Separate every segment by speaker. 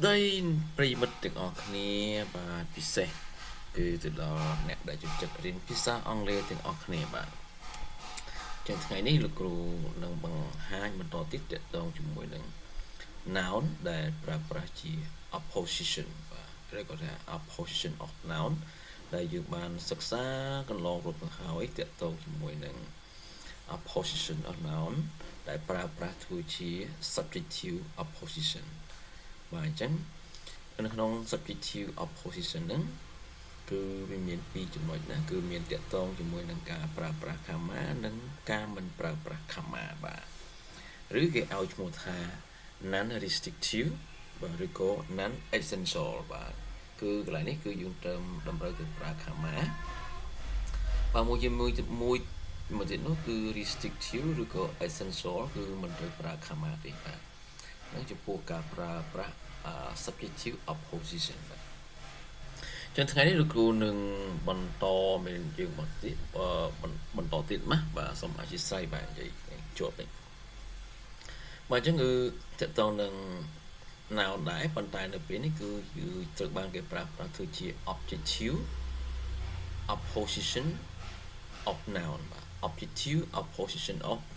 Speaker 1: đâyប្រិមិត្តទាំងអស់គ្នាបាទពិសេសគឺទៅដល់អ្នកដែលចូលចិត្តរៀនភាសាអង់គ្លេសទាំងអស់គ្នាបាទចឹងថ្ងៃនេះលោកគ្រូនឹងបង្ហាញបន្តទៀតទាក់ទងជាមួយនឹង noun ដែលប្រើប្រាស់ជា opposition បាទឬក៏ថា opposition of noun ដែលយើងបានសិក្សាកន្លងរួចមកហើយទាក់ទងជាមួយនឹង opposition of noun ដែលប្រើប្រាស់ធ្វើជា subjective opposition បាទអញ្ចឹងនៅក្នុង subjective opposition ហ្នឹងគឺវាមានពីរចំណុចណាគឺមានតាក់ទងជាមួយនឹងការប្រើប្រាស់ comma និងការមិនប្រើប្រាស់ comma បាទឬគេឲ្យឈ្មោះថា non restrictive បាទឬក៏ non essential បាទគឺកន្លែងនេះគឺយើងតម្រូវទៅប្រើ comma បាទមួយទៀតនោះគឺ restrictive ឬក៏ essential គឺមិនត្រូវប្រើ comma ទេបាទនឹងចំពោះការប្រើប្រាស់ subjective opposition បាទចឹងថ្ងៃនេះលោកគ្រូនឹងបន្តមានយើងបន្តទៀតណាបាទសូមអធិស្ឋានបាទនិយាយជាប់នេះបាទអញ្ចឹងគឺតកតងនឹង noun ដែរប៉ុន្តែនៅពេលនេះគឺត្រូវបានគេប្រើប្រាស់ធ្វើជា objective opposition of noun បាទ objective opposition of noun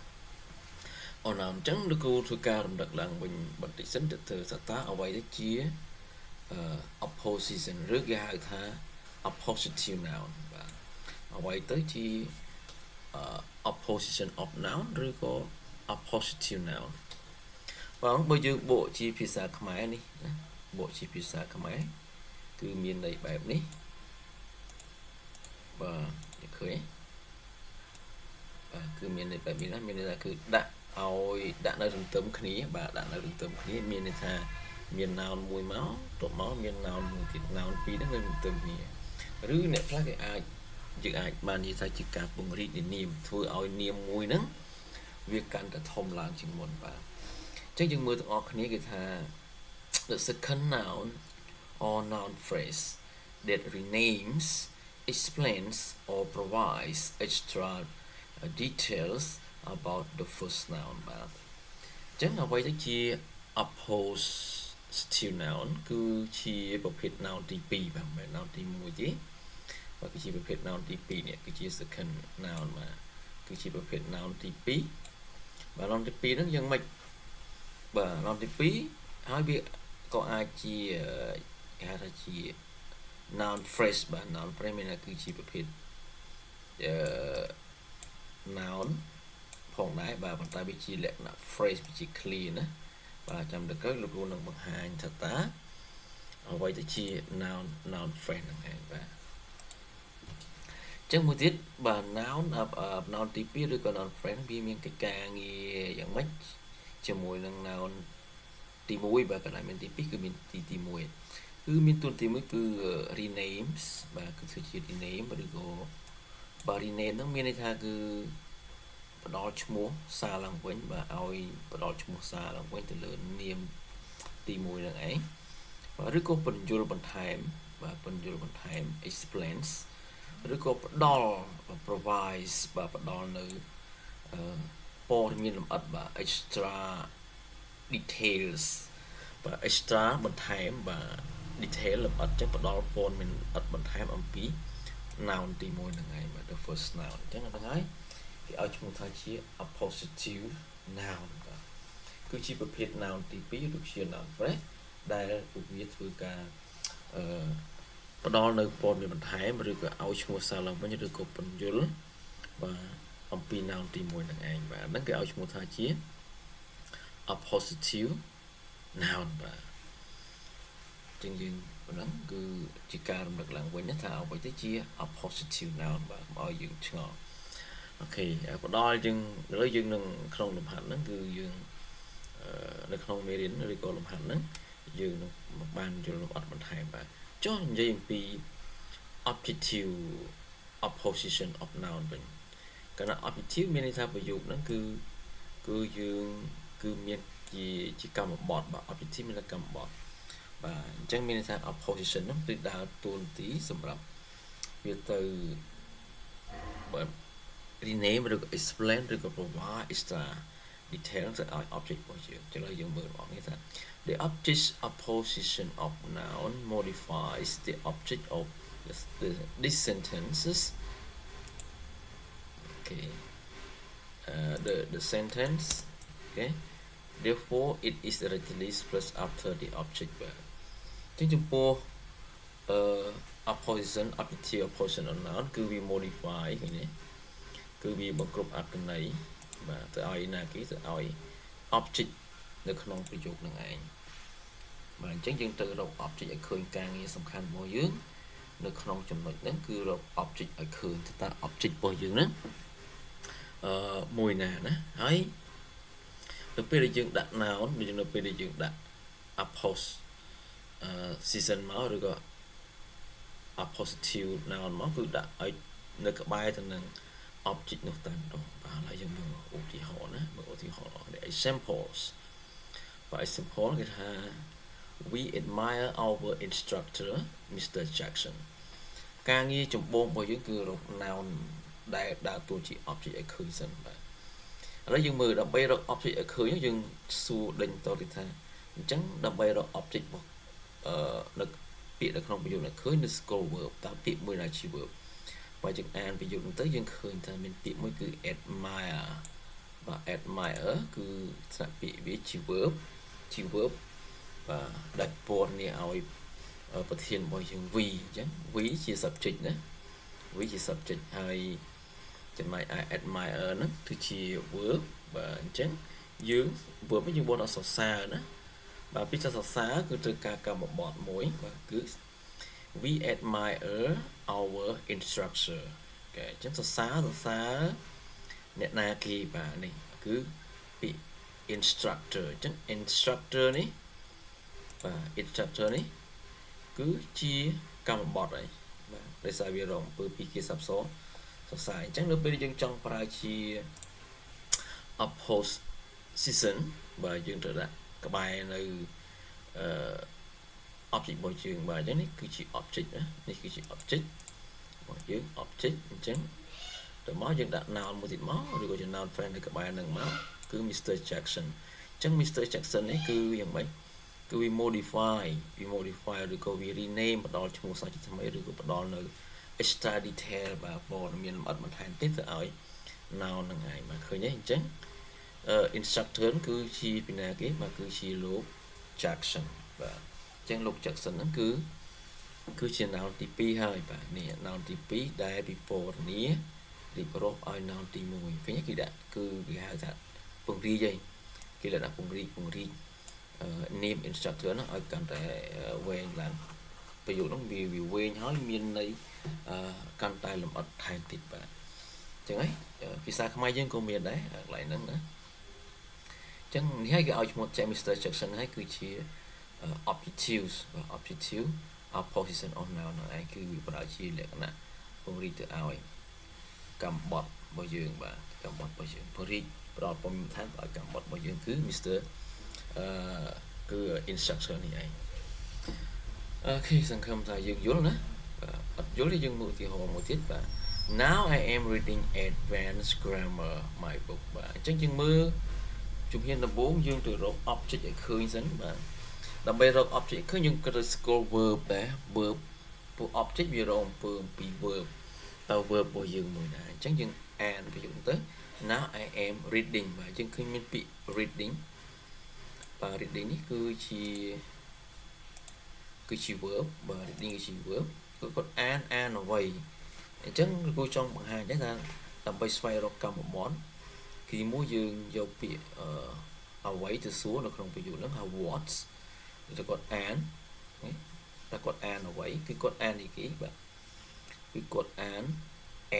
Speaker 1: អញ្ចឹងលោកគ្រូធ្វើការរំលឹកឡើងវិញបន្តិចសិនទៅថាតើអ្វីទៅជាopposition ឬគេហៅថា oppositive noun បាទអ្វីទៅជា opposition of noun ឬក៏ oppositive noun បាទបើយើងបកជាភាសាខ្មែរនេះណាបកជាភាសាខ្មែរគឺមានន័យបែបនេះបាទឃើញបាទគឺមានន័យបែបនេះណាមានន័យថាគឺដាក់នៅទន្ទឹមគ្នាបាទដាក់នៅទន្ទឹមគ្នាមានន័យថាមាន noun មួយមកតបមកមាន noun មួយទៀត noun ពីរហ្នឹងនៅទន្ទឹមគ្នាឬអ្នកខ្លះគេយើងអាចបាននិយាយថាជាការពង្រីកនាមធ្វើឲ្យនាមមួយហ្នឹងវាកាន់តែធំឡើងជាងមុនបាទអញ្ចឹងយើងមើលទាំងអស់គ្នាគេថា the second noun or noun phrase that renames explains or provides extra details about the first noun បាទអញ្ចឹងអ្វីទៅជា oppositive noun គឺជាប្រភេទ noun ទី2បាទមិនមែន noun ទី1ទេបាទគឺជាប្រភេទ noun ទី2នេះគឺជា second noun បាទគឺជាប្រភេទ noun ទី2បាទ noun ទី2ហ្នឹងយ៉ាងម៉េចបាទ noun ទី2ហើយវាក៏អាចជាគេហៅថាជា noun phrase បាទ noun phrase មានថាគឺជាប្រភេទnoun ផងដែរបាទប៉ុន្តែវាជាលក្ខណៈ phrase វាជា clear ណាបាទចាំទៅក្រោយលោកគ្រូនឹងបង្ហាញថាតើអ្វីទៅជា noun phrase ហ្នឹងឯងបាទចឹងមួយទៀតបាទ noun ទី2ឬក៏ noun phrase វាមានកិច្ចការងារយ៉ាងម៉េចជាមួយនឹង noun ទី1បាទកន្លែងមានទី2គឺមានទី1គឺមានទូនទី1គឺ renames បាទគឺធ្វើជា rename ឬក៏បាទ rename ហ្នឹងមានន័យថាគឺផ្ដល់ឈ្មោះសារឡើងវិញបាទឲ្យផ្ដល់ឈ្មោះសារឡើងវិញទៅលើនាមទី1ហ្នឹងឯងបាទឬក៏ពន្យល់បន្ថែមបាទពន្យល់បន្ថែម explains ឬក៏ផ្ដល់ provides បាទផ្ដល់នៅព័ត៌មានលម្អិតបាទ extra details បាទ extra បន្ថែមបាទ detail លម្អិតចឹងផ្ដល់ព័ត៌មានលម្អិតបន្ថែមអំពី noun ទី1ហ្នឹងឯងបាទ the first noun អញ្ចឹងហ្នឹងហើយគេឲ្យឈ្មោះថាជា oppositive noun បាទគឺជាប្រភេទ noun ទី2ឬជា noun phrase ដែលពួកវាធ្វើការផ្ដល់នៅព័ត៌មានបន្ថែមឬក៏ឲ្យឈ្មោះសារឡើងវិញឬក៏ពន្យល់បាទអំពី noun ទី1ហ្នឹងឯងបាទហ្នឹងគេឲ្យឈ្មោះថាជា oppositive noun បាទចឹងយើងប៉ុណ្ណឹងគឺជាការរំលឹកឡើងវិញថាអ្វីទៅជា oppositive noun បាទមកឲ្យយើងឆ្ងល់អូខេផ្ដល់យើងឥឡូវយើងនឹងក្នុងលំហាត់ហ្នឹងគឺយើងនៅក្នុងមេរៀនឬក៏លំហាត់ហ្នឹងយើងនឹងបានយល់លម្អិតបន្ថែមបាទចុះនិយាយអំពី objective opposition of noun វិញកាលណា objective មានន័យថាប្រយោគហ្នឹងគឺយើងគឺមានជាកម្មបត្តិបាទ objective មានកម្មបត្តិបាទអញ្ចឹងមានន័យថា opposition ហ្នឹងគឺដើរតួនាទីសម្រាប់វាទៅបាទ rename ឬក៏ explain ឬក៏ provide extra detail ទៅឲ្យ object របស់យើងចឹងឡើយយើងមើលបងនេះថា the object opposition of noun modifies the object of this sentences okay the sentence okay therefore it is directly plus after the object verb ចឹងចំពោះopposition objective opposition of noun គឺវា modify ឃើញទេគឺវាបង្គ្រប់អត្ថន័យបាទទៅឲ្យណាគេទៅឲ្យ object នៅក្នុងប្រយោគនឹងឯងបាទអញ្ចឹងយើងត្រូវរក object ឲ្យឃើញការងារសំខាន់របស់យើងនៅក្នុងចំណុចហ្នឹងគឺរក object ឲ្យឃើញតើ object របស់យើងហ្នឹងមួយណាណាហើយនៅពេលដែលយើងដាក់ noun នៅពេលដែលយើងដាក់ oppose season មកឬក៏ oppositive noun មកគឺដាក់ឲ្យនៅក្បែរទៅនឹង object នោះតែម្ដងបាទហើយយើងមើលឧទាហរណ៍ណាមើលឧទាហរណ៍ examples បាទ example គេថា we admire our instructor Mr. Jackson ការងារចម្បងរបស់យើងគឺរក noun ដែលដើរតួជា object ឲ្យឃើញសិនបាទឥឡូវយើងមើលដើម្បីរក object ឲ្យឃើញយើងសួរដេញតទៅថាអញ្ចឹងដើម្បីរក object របស់នៅពាក្យនៅក្នុងប្រយោគនេះឃើញនៅ scroll verb តើពាក្យមួយណាជា verb បើយើងអានប្រយោគនោះទៅយើងឃើញថាមានពាក្យមួយគឺ admire បាទ admire គឺស្រាប់ពាក្យវាជា verb បាទដែលពណ៌នេះឲ្យប្រធានរបស់យើង we អញ្ចឹង we ជា subject ណា we ជា subject ហើយចំណែក admire ហ្នឹងគឺជា verb បាទអញ្ចឹងយើង verb យើងបនអសរសារណាបាទពីសរសើរគឺត្រូវការកម្មបត្តិមួយបាទគឺ we admire our instructor គេអញ្ចឹងសរសើរអ្នកណាគេបាទនេះគឺពាក្យ instructor អញ្ចឹង instructor នេះបាទ instructor នេះគឺជាកម្មបត្តិហើយបាទដោយសារវារងអំពើពីគេសព្ទសរសើរអញ្ចឹងនៅពេលយើងចង់ប្រើជា opposition បាទយើងត្រូវដាក់ក្បែរនៅobject របស់យើងបាទអញ្ចឹងនេះគឺជា object ណានេះគឺជា object របស់យើង object អញ្ចឹងទៅមកយើងដាក់ noun មួយទៀតមកឬក៏ជា noun friend នៅក្បែរនឹងមកគឺ Mr. Jackson អញ្ចឹង Mr. Jackson នេះគឺយ៉ាងម៉េចគឺវា modify ឬក៏វា rename ផ្ដល់ឈ្មោះសាជាថ្មីឬក៏ផ្ដល់នៅ extra detail បាទព័ត៌មានលម្អិតបន្ថែមទៀតទៅឲ្យ noun ហ្នឹងឯងបាទឃើញទេអញ្ចឹងinstructor គឺជាពីណាគេបាទគឺជាលោក Jackson បាទអញ្ចឹងលោក Jackson ហ្នឹងគឺជា noun ទី2ហើយបាទនេះ noun ទី2ដែលពិពណ៌នារៀបរាប់ឲ្យ noun ទី1ឃើញគេដាក់គឺគេហៅថាពង្រីកឯងគេដាក់ពង្រីកname instructor ហ្នឹងឲ្យកាន់តែវែងឡើងប្រយោគហ្នឹងវាវែងហើយមានន័យកាន់តែលម្អិតថែមទៀតបាទអញ្ចឹងហើយភាសាខ្មែរយើងក៏មានដែរកន្លែងហ្នឹងណាអញ្ចឹងនេះហើយគេឲ្យឈ្មោះ Mr. Jackson ហើយគឺជា objectives បាទ objective opposition of noun ហ្នឹងឯងគឺវាប្រើជាលក្ខណៈពង្រីកទៅឲ្យកម្មបត្តិរបស់យើងបាទកម្មបត្តិរបស់យើងពង្រីកផ្ដល់ព័ត៌មានបន្ថែមឲ្យកម្មបត្តិរបស់យើងគឺ Mr. គឺ instructor នេះឯងអូខេសង្ឃឹមថាយើងយល់ណាអត់យល់ទេយើងមើលឧទាហរណ៍មួយទៀតបាទ Now I am reading advanced grammar my book បាទអញ្ចឹងយើងមើលជំហានដំបូងយើងទៅរក object ឲ្យឃើញសិនបាទដើម្បីរក object ឃើញយើងក៏ទៅ scroll verb ដែរ verb ពួក object វារងអំពើពី verb តើ verb របស់យើងមួយណាអញ្ចឹងយើងអានប្រយោគទៅ Now I am reading បាទយើងឃើញមានពាក្យ reading បាទ reading នេះគឺជា verb បាទ reading គឺជា verb គឺគាត់អានអ្វីអញ្ចឹងគ្រូចង់បង្ហាញដែរថាដើម្បីស្វែងរកកម្មបត្តិគឺមួយយើងយកពាក្យអ្វីទៅសួរនៅក្នុងប្រយោគហ្នឹងហៅ what តែគាត់អានតែគាត់អានអ្វីគឺគាត់អាននេះគេបាទគឺគាត់អាន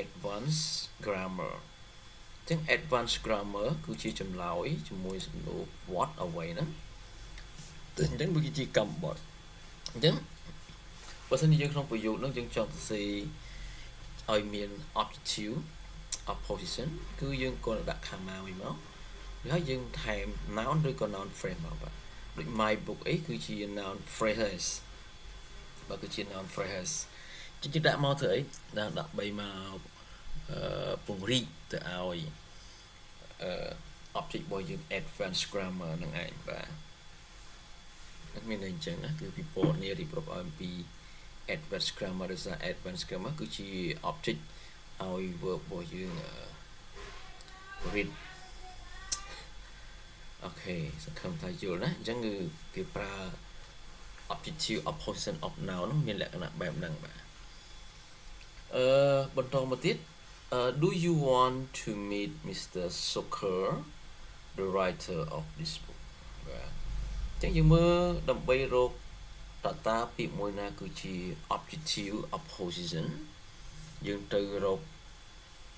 Speaker 1: advanced grammar អញ្ចឹង advanced grammar គឺជាចម្លើយជាមួយសំណួរ what អ្វីហ្នឹងអញ្ចឹងវាគឺជាកម្មបត្តិអញ្ចឹងបើសិនជាយើងក្នុងប្រយោគហ្នឹងយើងចង់សរសេរឲ្យមាន objective opposition គឺយើងគ្រាន់តែដាក់ comma មួយមកហើយយើងថែម noun ឬក៏ noun phrase មកបាទដូច my book អីគឺជា noun phrases បាទគឺជា noun phrases ជិះដាក់មកធ្វើអីដើម្បីមកពង្រីកទៅឲ្យ object របស់យើង advanced grammar ហ្នឹងឯងបាទហ្នឹងមានន័យអញ្ចឹងណាគឺពីពណ៌នេះរៀបរាប់ឲ្យអំពី advanced grammar ឬសារ advanced grammar គឺជា object ឲ្យ verb របស់យើង read អូខេសង្ឃឹមថាយល់ណាអញ្ចឹងគឺគេប្រើ objective of position of noun ហ្នឹងមានលក្ខណៈបែបហ្នឹងបាទបន្តមកទៀតdo you want to meet Mr. Zucker the writer of this book បាទអញ្ចឹងយើងមើលដើម្បីរកតាពាក្យមួយណាគឺជា objective of position យើងទៅរក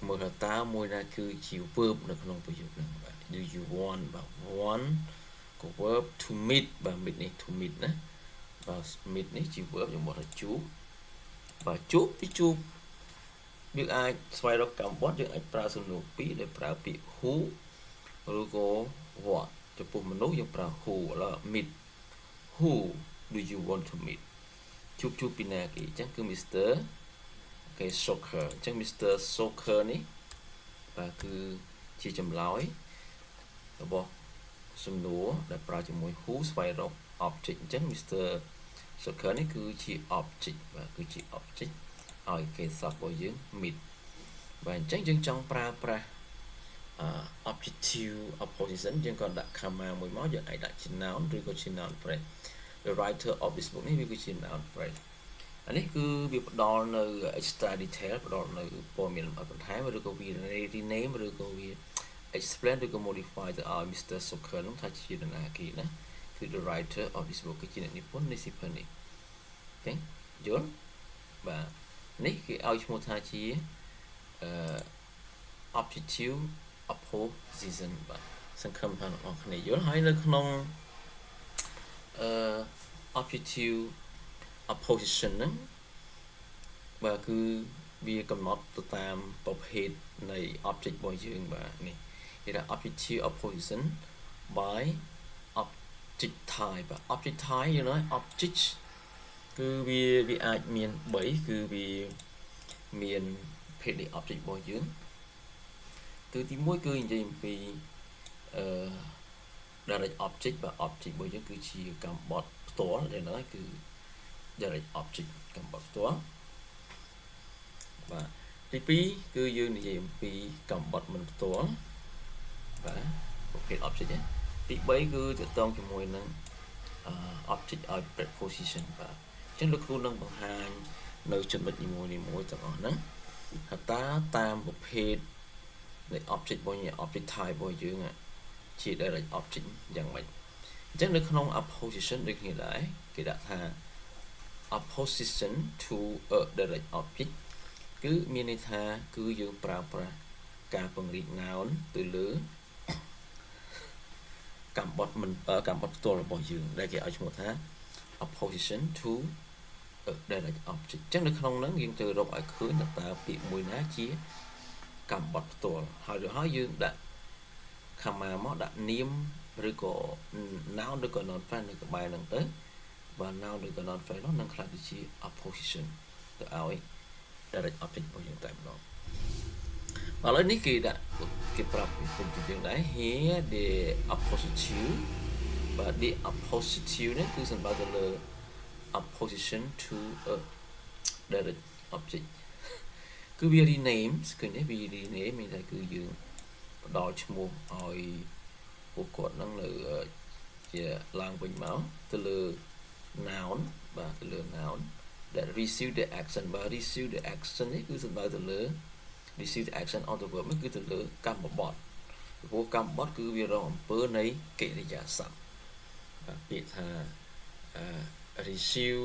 Speaker 1: មើលតាមួយណាគឺជា verb នៅក្នុងប្រយោគហ្នឹងបាទ do you want បាទ want ក៏ verb to meet បាទ meet នេះ to meet ណាបាទ meet នេះជា verb យើងមកថាជួបបាទជួបពីជួបយើងអាចស្វែងរកកម្មបត្តិយើងអាចប្រើសំណួរពីរដែលប្រើពាក្យ who ឬក៏ what ចំពោះមនុស្សយើងប្រើ who ឥឡូវ meet who do you want to meet ជួបពីណាគេអញ្ចឹងគឺ Mr. គេ Zucker អញ្ចឹង Mr. Zucker នេះបាទគឺជាចម្លើយរបស់សំណួរដែលប្រើជាមួយ who ស្វែងរក object អញ្ចឹង Mr. Zucker នេះគឺជា object បាទគឺជា object ឲ្យគេសពរបស់យើង meet បាទអញ្ចឹងយើងចង់ប្រើប្រាស់ objective of position យើងក៏ដាក់ comma មួយមកយើងអាចដាក់ជា noun ឬក៏ជា noun phrase the writer of this book នេះវាគឺជា noun phrase អានេះគឺវាផ្ដល់នៅ extra detail ផ្ដល់នៅព័ត៌មានលម្អិតបន្ថែមឬក៏វា rename ឬក៏វា explain ឬក៏ modify ទៅឲ្យ Mr. Zucker នោះថាជានរណាគេណាគឺ the writer of this book គឺជាអ្នកនិពន្ធនៃសៀវភៅនេះអូខេយល់បាទនេះគេឲ្យឈ្មោះថាជា objective of position បាទសង្ឃឹមថាអ្នកនរគ្នាយល់ហើយនៅក្នុងobjective of position ហ្នឹងបាទគឺវាកំណត់ទៅតាមប្រភេទនៃ object របស់យើងបាទនេះគេថា objective of position by object type បាទ object type យើងnói object គឺវាអាចមាន3គឺវាមានភេទនៃ object របស់យើងគឺទី1គឺនិយាយអំពីdirect object បាទ object របស់យើងគឺជាកម្មបត្តិផ្ទាល់ដែលហ្នឹងគឺ direct object កម្មបត្តិផ្ទាល់បាទទី2គឺយើងនិយាយអំពីកម្មបត្តិមិនផ្ទាល់បាទប្រភេទ object ទី3គឺទាក់ទងជាមួយនឹងobject ឲ្យ preposition បាទអញ្ចឹងលោកគ្រូនឹងបង្ហាញនៅចំណុចនីមួយៗទាំងអស់ហ្នឹងថាតើតាមប្រភេទនៃ object របស់យើង object type របស់យើងជា direct object យ៉ាងម៉េចអញ្ចឹងនៅក្នុង opposition ដូចគ្នាដែរគេដាក់ថា opposition to a direct object គឺមានន័យថាគឺយើងប្រើប្រាស់ការពង្រីក noun ទៅលើកម្មបត្តិមិនកម្មបត្តិផ្ទាល់របស់យើងដែលគេឲ្យឈ្មោះថា opposition to a direct object អញ្ចឹងនៅក្នុងហ្នឹងយើងត្រូវរកឲ្យឃើញតើពាក្យមួយណាជាកម្មបត្តិផ្ទាល់ហើយយើងដាក់ comma មកដាក់នាមឬក៏ noun ឬក៏ noun phrase នៅក្បែរហ្នឹងទៅបាទ noun ឬក៏ noun phrase នោះនឹងខ្លះទៅជា opposition ទៅឲ្យ direct object របស់យើងតែម្ដងឥឡូវនេះគេប្រាប់ពីយើងដែរ here the oppositive បាទ the oppositive នេះគឺសំដៅទៅលើ opposition to a direct object គឺវា rename គឺនេះវា rename មានតែគឺយើងផ្ដល់ឈ្មោះឲ្យពួកគាត់ហ្នឹងនៅជាឡើងវិញមកទៅលើ noun បាទទៅលើ noun that receive the action បាទ receive the action នេះគឺសំដៅទៅលើ receive the action of the verb នេះគឺទៅលើកម្មបត្តិព្រោះកម្មបត្តិគឺវារងអំពើនៃកិរិយាសព្ទបាទពាក្យថា receive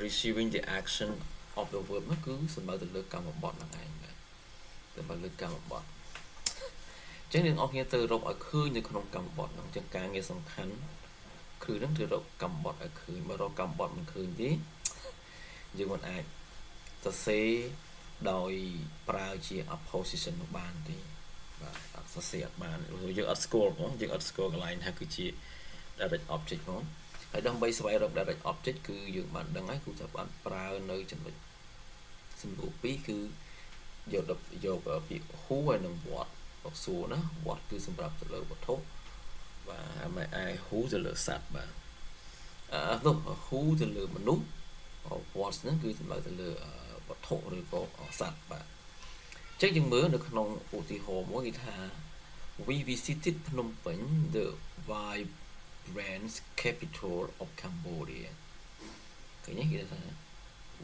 Speaker 1: receiving the action of the verb នោះគឺសំដៅទៅលើកម្មបត្តិហ្នឹងឯងបាទទៅលើកម្មបត្តិអញ្ចឹងអ្នកនរគ្នាទៅរកឲ្យឃើញនៅក្នុងកម្មបត្តិហ្នឹងអញ្ចឹងការងារសំខាន់គឺនឹងទៅរកកម្មបត្តិឲ្យឃើញបើរកកម្មបត្តិមិនឃើញទេយើងមិនអាចសរសេរដោយប្រើជា opposition នោះបានទេបាទអត់សរសេរអត់បានយើងអត់ស្គាល់ផងយើងអត់ស្គាល់កន្លែងថាគឺជា direct object ផងហើយដើម្បីស្វែងរក direct object គឺយើងបានដឹងហើយគូថាបានប្រើនៅចំណុចសំណួរ2គឺយកពាក្យ who ហើយនិង what bọc số nó what គឺសម្រាប់ទៅលើវត្ថុបាទមិនឯ who ទៅលើសត្វបាទនោះ who ទៅលើមនុស្ស what ហ្នឹងគឺសម្រាប់ទៅលើវត្ថុឬក៏សត្វបាទអញ្ចឹងយើងមើលនៅក្នុងឧទាហរណ៍មួយគេថា we visited Phnom Penh the vibrant capital of Cambodia ឃើញទេគេថា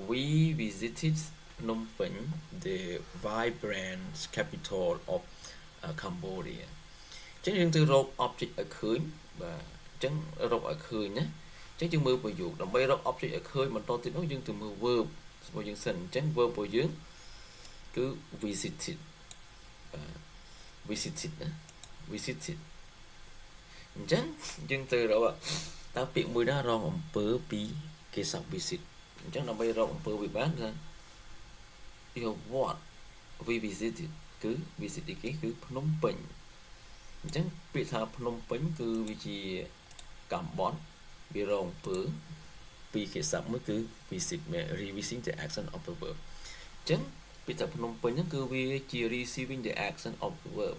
Speaker 1: we visited Phnom Penh the vibrant capital of Cambodia អញ្ចឹងយើងទៅរក object ឲ្យឃើញបាទអញ្ចឹងរកឲ្យឃើញណាអញ្ចឹងយើងមើលប្រយោគដើម្បីរក object ឲ្យឃើញបន្តទៀតនោះយើងទៅមើល verb របស់យើងសិនអញ្ចឹង verb របស់យើងគឺ visited visited ណា visited អញ្ចឹងយើងទៅរកតើពាក្យមួយណារងអំពើពីគេស័ព្ទ visit អញ្ចឹងដើម្បីរកអំពើវាបានថា what we visited គឺ visit គេគឺភ្នំពេញអញ្ចឹងពាក្យថាភ្នំពេញគឺវាជាកម្មបត្តិវារងអំពើពីគេស័ព្ទមួយគឺ visit receiving the action of the verb អញ្ចឹងពាក្យថាភ្នំពេញហ្នឹងគឺវាជា receiving the action of the verb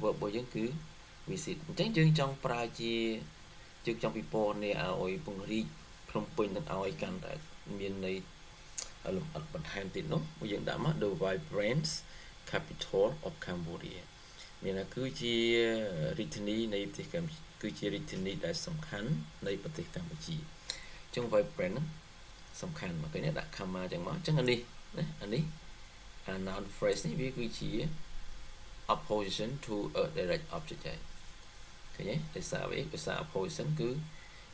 Speaker 1: verb របស់យើងគឺ visit អញ្ចឹងយើងចង់ប្រើជាយើងចង់ពិពណ៌នាឲ្យពង្រីកភ្នំពេញនឹងឲ្យកាន់តែមានន័យលម្អិតបន្ថែមទៀតនោះយើងដាក់មក the vibrant capital of Cambodia មានថាគឺជារាជធានីនៃប្រទេសកម្ពុជាគឺជារាជធានីដែលសំខាន់នៃប្រទេសកម្ពុជាអញ្ចឹង vibrant ហ្នឹងសំខាន់មកគេដាក់ comma អញ្ចឹងមកអញ្ចឹងអានេះណាអានេះnoun phrase នេះវាគឺជា opposition to a direct object ហើយឃើញទេដោយសារវាដោយសារ opposition គឺ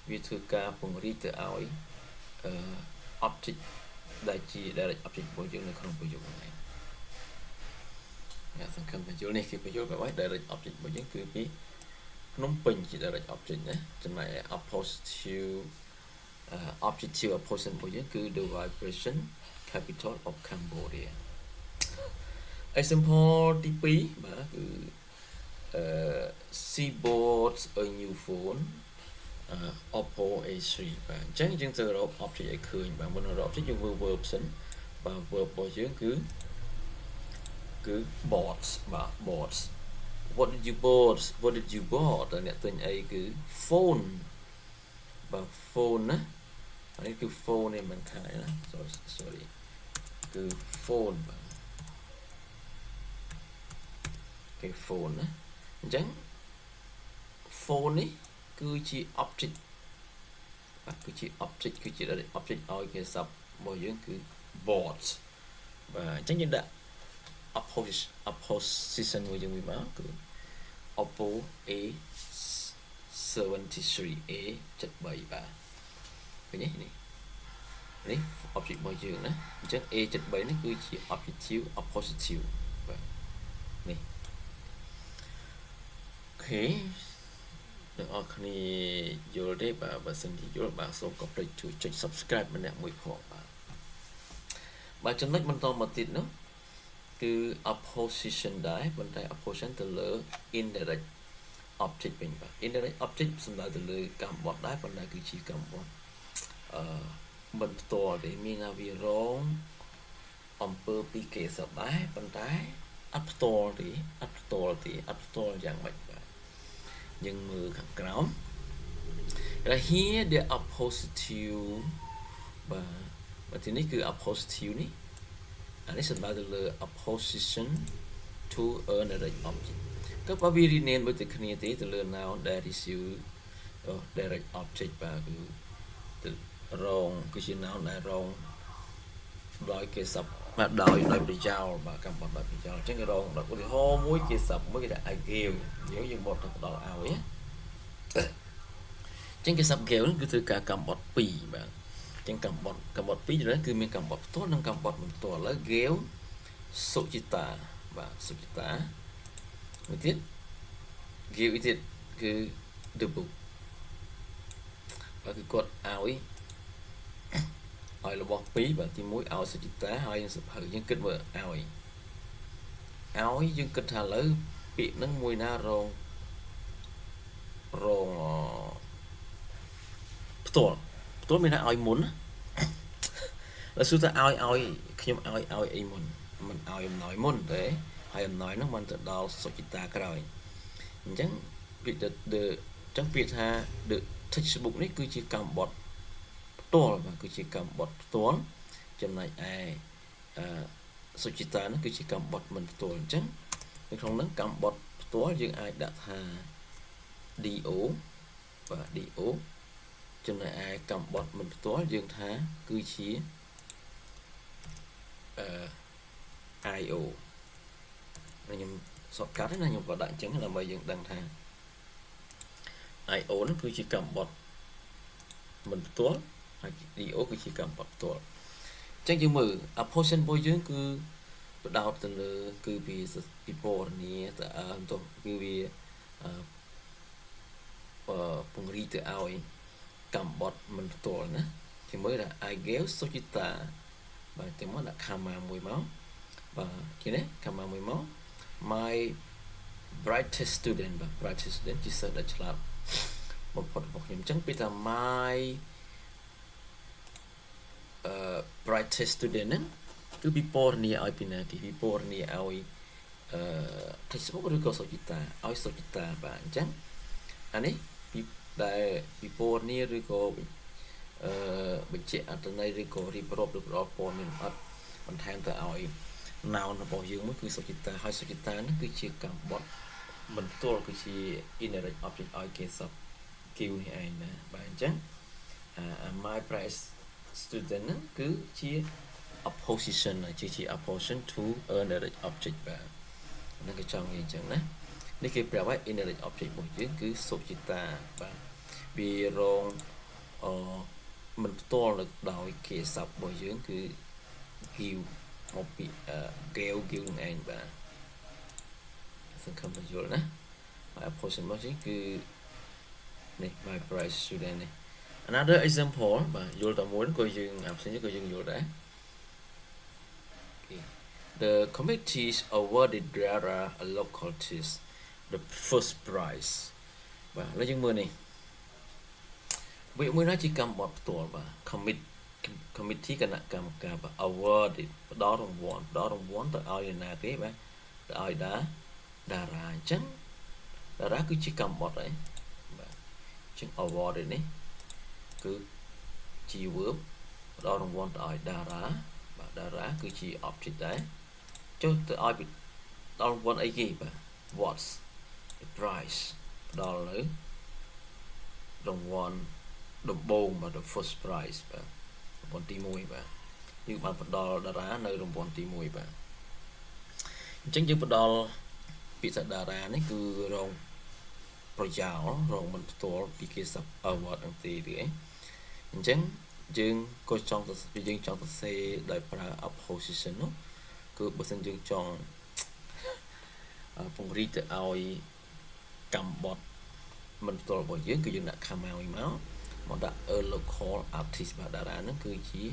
Speaker 1: វាធ្វើការពង្រីកទៅឲ្យobject ដែលជា direct object របស់យើងនៅក្នុងប្រយោគហ្នឹងសង្ឃឹមថាយល់នេះគឺប្រយោគរបស់ direct object របស់យើងគឺពីភ្នំពេញជា direct object ណាចំណែក oppositive objective opposition របស់យើងគឺ the vibration capital of Cambodia example ទី2បាទគឺshe bought a new phone Oppo A3 បាទអញ្ចឹងយើងទៅរក object ឲ្យឃើញបាទមុនរក object យើងមើល verb សិនបាទ verb របស់យើងគឺ bought បាទ bought what did you bought អ្នកទិញអីគឺ phone បាទ phone ណានេះគឺ phone នេះមិនខាយណា sorry គឺ phone បាទគេ phone ណាអញ្ចឹង phone នេះគឺជា object បាទគឺជា object គឺជា object ឲ្យគេស័ព្ទរបស់យើងគឺ bought បាទអញ្ចឹងយើងដាក់ opposition មួយយើងមកគឺ Oppo A73 A73 បាទឃើញទេនេះ object របស់យើងណាអញ្ចឹង A73 នេះគឺជា objective oppositive បាទនេះអូខេអ្នកនរគ្នាយល់ទេបាទបើសិនជាយល់បាទសូមកុំភ្លេចជួយចុច subscribe ម្នាក់មួយផងបាទចំណុចបន្តមកទៀតនោះគឺ opposition ដែរប៉ុន្តែ opposition ទៅលើ indirect object វិញបាទ indirect object សំដៅទៅលើកម្មបត្តិដែរប៉ុន្តែគឺជាកម្មបត្តិមិនផ្ទាល់ទេមានថាវារងអំពើពីគេសពដែរប៉ុន្តែអត់ផ្ទាល់ទេអត់ផ្ទាល់យ៉ាងម៉េចបាទយើងមើលខាងក្រោម here the oppositive បាទទីនេះគឺ oppositive នេះអានេះសំដៅទៅលើ opposition to a direct object ក៏បើវា rename ដូចតែគ្នាទេទៅលើ noun ដែល receive direct object បាទគឺទៅរងគឺជា noun ដែលរងដោយគេស័ព្ទបាទដោយប្រយោលបាទកម្មបត្តិដោយប្រយោលអញ្ចឹងគេរងដល់ឧទាហរណ៍មួយគេស័ព្ទមួយគេថា I gave យើងបត់ទៅដល់ឲ្យអញ្ចឹងគេស័ព្ទ gave គឺធ្វើការកម្មបត្តិ2បាទអញ្ចឹងកម្មបត្តិ2ច្រើនគឺមានកម្មបត្តិផ្ទាល់និងកម្មបត្តិមិនផ្ទាល់ឥឡូវ gave សុចិតាបាទសុចិតាមួយទៀត give ទៀតគឺ the book បាទគឺគាត់ឲ្យរបស់2បាទទី1ឲ្យសុចិតាហើយនឹងសុភៅយើងគិតមើលឲ្យយើងគិតថាឥឡូវពាក្យហ្នឹងមួយណារងផ្ទាល់មានថាឲ្យមុនដល់សួរថាឲ្យខ្ញុំឲ្យអីមុនមិនឲ្យមុនទេ ហើយអំណោយហ្នឹងมันទៅដល់សុចិតាក្រោយអញ្ចឹងពាក្យ the ចឹងពាក្យថា the textbook នេះគឺជាកម្មបទផ្ទាល់បាទគឺជាកម្មបទផ្ទាល់ចំណែកឯសុចិតាហ្នឹងគឺជាកម្មបទមិនផ្ទាល់អញ្ចឹងនៅក្នុងហ្នឹងកម្មបទផ្ទាល់យើងអាចដាក់ថា do បាទ do ចំណែកឯកម្មបទមិនផ្ទាល់យើងថាគឺជាio ខ្ញុំសតកាត់ណាខ្ញុំក៏ដាក់អញ្ចឹងដើម្បីយើងដឹងថា io នោះគឺជាកម្មបទមិនផ្ទាល់ហើយ do គឺជាកម្មបទផ្ទាល់អញ្ចឹងយើងមើល apportion របស់យើងគឺបដោតទៅលើគឺពីពណ៌នាទៅគឺវាពង្រីកទៅឲ្យកម្មបទមិនផ្ទាល់ណាគេមើលថា I gave Sochita បាទតែមកដាក់ comma មួយមកបាទគេនេះ comma មួយមក my brightest student បាទ brightest student ជាសិស្សដែលឆ្លាតបំផុតរបស់ខ្ញុំអញ្ចឹងពីថា my brightest student ហ្នឹងគឺពិពណ៌នាឲ្យពីណាគេពិពណ៌នាឲ្យtextbook ឬក៏Sochitaឲ្យSochitaបាទអញ្ចឹងអានេះដែលពិពណ៌នាឬក៏បញ្ជាក់អត្ថន័យឬក៏រៀបរាប់ឬផ្ដល់ព័ត៌មានអត់បន្ថែមទៅឲ្យ noun របស់យើងមួយគឺSochitaហើយSochita ហ្នឹងគឺជាកម្មបទមិនផ្ទាល់គឺជា indirect object ឲ្យគេសព Q នេះឯងណាបាទអញ្ចឹងmy price student ហ្នឹងគឺជា opposition ជា opposition to indirect object បាទហ្នឹងគេចង់និយាយអញ្ចឹងណានេះគេប្រាប់ឲ្យ indirect object របស់យើងគឺSochitaបាទវារងមិនផ្ទាល់នៅដោយគេសពរបស់យើងគឺ Q មកពី Q នឹងឯងបាទសង្ឃឹមថាយល់ណាហើយ opposition របស់យើងគឺនេះ my price student នេះ another example បាទយល់តែមួយក៏យើងផ្សេងក៏យើងយល់ដែរ The committees awarded Dara a local artist the first prize បាទឥឡូវយើងមើលនេះវាមួយណាជាកម្មបទផ្ទាល់បាទ committee គណៈកម្មការបាទ awarded ផ្ដល់រង្វាន់ទៅឲ្យអ្នកណាទេបាទទៅឲ្យតារាអញ្ចឹងតារាគឺជាកម្មបទហើយបាទអញ្ចឹង awarded នេះគឺជា verb ផ្ដល់រង្វាន់ទៅឲ្យតារាបាទតារាគឺជា object ដែរចុះទៅឲ្យដល់រង្វាន់អីគេបាទ what's the prize ផ្ដល់នៅរង្វាន់ដំបូងបាទ the first prize បាទរង្វាន់ទី1បាទយើងបានផ្ដល់តារានៅរង្វាន់ទី1បាទអញ្ចឹងយើងផ្ដល់ពាក្យថាតារានេះគឺរងប្រយោលរងមិនផ្ទាល់ពីគេសាប់ award នឹងទេទេអញ្ចឹងយើងក៏ចង់ទៅយើងចង់ទៅសេដោយប្រើ opposition នោះគឺបើសិនយើងចង់ពង្រីកទៅឲ្យកម្មបទមិនផ្ទាល់របស់យើងគឺយើងដាក់ comma មួយមកដាក់ a local artist បាទតារាហ្នឹងគឺជា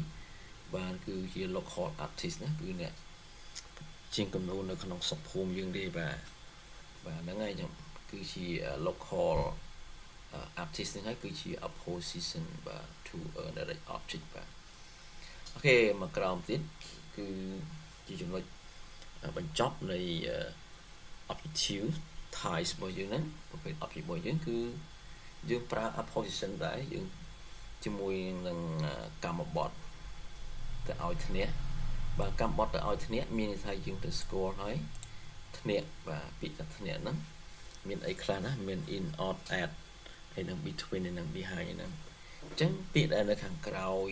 Speaker 1: បានគឺជា local artist ណាគឺអ្នកជាងគំនូរនៅក្នុងស្រុកភូមិយើងទេបាទហ្នឹងហើយគឺជា local artist ហ្នឹងហើយគឺជា opposition បាទ to a direct object បាទអូខេមកក្រោមទៀតគឺជាចំណុចបញ្ចប់នៃ objective types របស់យើងហ្នឹងប្រភេទ object របស់យើងគឺយើងប្រើ opposition ដែរយើងជាមួយនឹងកម្មបទទៅឲ្យធ្នាក់បាទកម្មបទទៅឲ្យធ្នាក់មានន័យថាយើងទៅស្គាល់ហើយធ្នាក់បាទពាក្យថាធ្នាក់ហ្នឹងមានអីខ្លះណាមាន in out at ហើយនឹង between ហើយនឹង behind ហ្នឹងអញ្ចឹងពាក្យដែលនៅខាងក្រោយ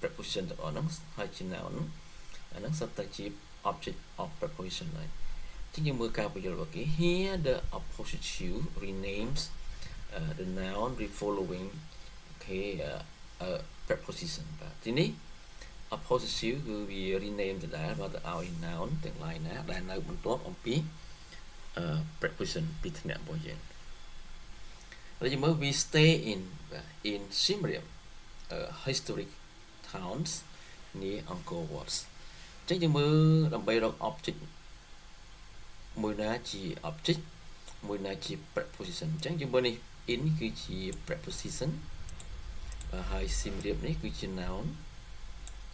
Speaker 1: preposition ទាំងអស់ហ្នឹងហើយជា noun អាហ្នឹងសុទ្ធតែជា object of preposition ហើយអញ្ចឹងយើងមើលការបញ្យល់របស់គេ here the oppositive renames the noun following preposition បាទទីនេះ oppositive គឺវា rename ទៅដែរមកទៅឲ្យ noun ទាំង line ណាដែលនៅបន្ទាប់អំពី preposition ពីធ្នាក់របស់យើងហើយយើងមើល we stay in Siem Reap historic towns near Angkor Wat អញ្ចឹងយើងមើលដើម្បីរក object មួយណាជា object មួយណាជា preposition អញ្ចឹងយើងមើលនេះ in គឺជា preposition ហើយ Siem Reap នេះគឺជា noun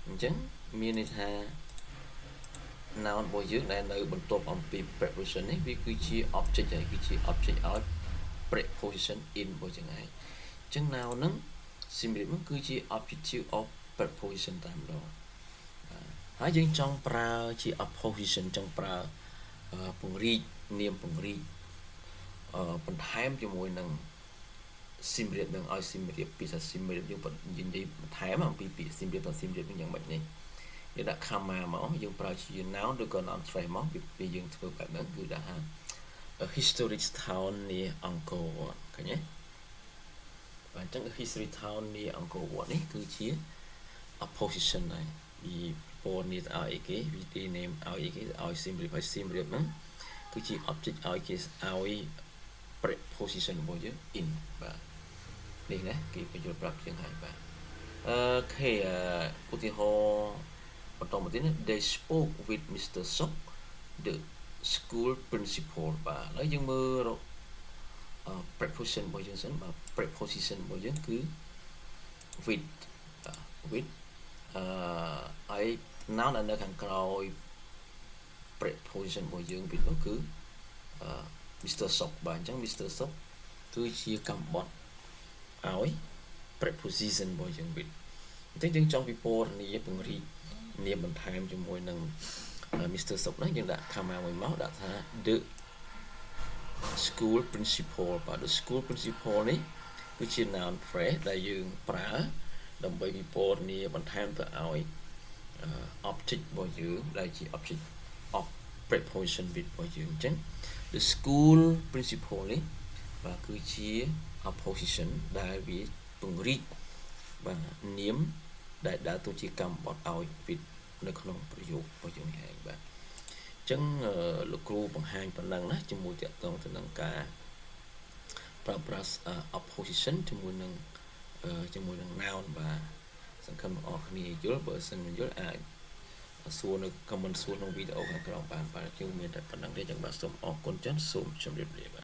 Speaker 1: អញ្ចឹងមានន័យថា noun របស់យើងដែលនៅបន្ទាប់អំពី preposition នេះវាគឺជា object ហើយគឺជា object ឲ្យ preposition in របស់យើងឯងអញ្ចឹង noun ហ្នឹងសម្រាប់ហ្នឹងគឺជា objective of preposition តែម្ដងហើយយើងចង់ប្រើជា opposition ចង់ប្រើពង្រីកនាមពង្រីកបន្ថែមជាមួយនឹងសម្រាប់នឹងឲ្យសម្រាប់ពីថាសម្រាប់យើងនិយាយបន្ថែមអំពីពាក្យសម្រាប់នឹងយ៉ាងម៉េចនេះយើងដាក់ comma មកយើងប្រើជា noun ឬក៏ noun phrase មកពីយើងធ្វើបែបហ្នឹងគឺដាក់ថា a historic town near Angkor Wat ឃើញទេបាទអញ្ចឹង history town near Angkor Wat នេះគឺជា opposition ដែរពីពណ៌នេះឲ្យអីគេវា rename ឲ្យអីគេឲ្យសម្រាប់ឲ្យសម្រាប់ហ្នឹងគឺជា object ឲ្យគេឲ្យ preposition របស់យើង in បាទនេះណាគេបញ្យល់ប្រាប់យើងហើយបាទអូខេឧទាហរណ៍បន្តមកទៀតណា they spoke with Mr. Sok the school principal បាទឥឡូវយើងមើលpreposition របស់យើងសិនបាទ preposition របស់យើងគឺ with with ហើយ noun នៅខាងក្រោយ preposition របស់យើង with នោះគឺMr. Sok បាទអញ្ចឹង Mr. Sok គឺជាកម្មបត្តិឲ្យ preposition របស់យើង with អញ្ចឹងយើងចង់ពិពណ៌នាពង្រីកនាមបន្ថែមជាមួយនឹង Mr. Sok ហ្នឹងយើងដាក់ comma មួយមកដាក់ថា the school principal បាទ the school principal នេះគឺជា noun phrase ដែលយើងប្រើដើម្បីពិពណ៌នាបន្ថែមទៅឲ្យ object របស់យើងដែលជា object of preposition with របស់យើងអញ្ចឹង the school principal នេះបាទគឺជា opposition ដែលវាពង្រីកបាទនាមដែលដើរតួជាកម្មបត្តិឲ្យ with នៅក្នុងប្រយោគរបស់យើងឯងបាទអញ្ចឹងលោកគ្រូបង្ហាញប៉ុណ្ណឹងណាជាមួយតាក់ទងទៅនឹងការប្រើប្រាស់ opposition ជាមួយនឹង noun បាទសង្ឃឹមបងប្អូនគ្នាយល់បើសិនមិនយល់អាចសួរនៅ comment សួរក្នុងវីដេអូខាងក្រោមបានបាទយើងមានតែប៉ុណ្្នឹងទេចឹងបាទសូមអរគុណច្រើនសូមជម្រាបលា